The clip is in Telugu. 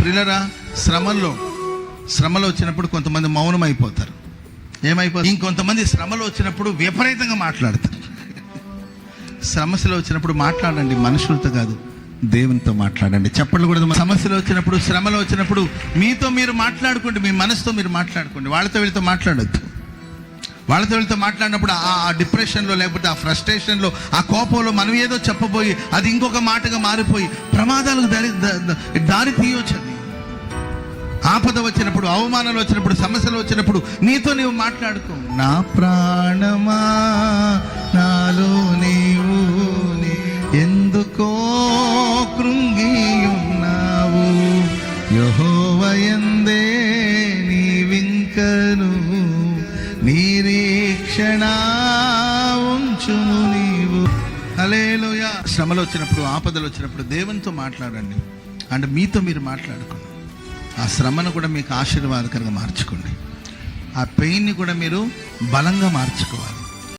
ప్రియులరా, శ్రమలో వచ్చినప్పుడు కొంతమంది మౌనం అయిపోతారు. ఏమైపోతారు? ఇంకొంతమంది శ్రమలో వచ్చినప్పుడు విపరీతంగా మాట్లాడతారు. సమస్యలో వచ్చినప్పుడు మాట్లాడండి, మనుషులతో కాదు, దేవునితో మాట్లాడండి. చెప్పండి కూడా. సమస్యలు వచ్చినప్పుడు, శ్రమలో వచ్చినప్పుడు మీతో మీరు మాట్లాడుకోండి, మీ మనసుతో మీరు మాట్లాడుకోండి. వాళ్ళతో వీళ్ళతో మాట్లాడొద్దు. వాళ్ళతో వీళ్ళతో మాట్లాడినప్పుడు ఆ డిప్రెషన్లో, లేకపోతే ఆ ఫ్రస్ట్రేషన్లో, ఆ కోపంలో మనం ఏదో చెప్పబోయి అది ఇంకొక మాటగా మారిపోయి ప్రమాదాలకు దారి తీయవచ్చు. ఆపద వచ్చినప్పుడు, అవమానాలు వచ్చినప్పుడు, సమస్యలు వచ్చినప్పుడు నీతో నీవు మాట్లాడుకో. నా ప్రాణమా నాలో నీవు ఎందుకో కృంగి ఉన్నావు, యెహోవాయందే నీవింకను నిరీక్షణ ఉంచుము నీవు. హల్లెలూయా. శ్రమలు వచ్చినప్పుడు, ఆపదలు వచ్చినప్పుడు దేవునితో మాట్లాడండి. అంటే మీతో మీరు మాట్లాడుకోండి. ఆ శ్రమను కూడా మీకు ఆశీర్వాదకరంగా మార్చుకోండి. ఆ పెయిన్ని కూడా మీరు బలంగా మార్చుకోవాలి.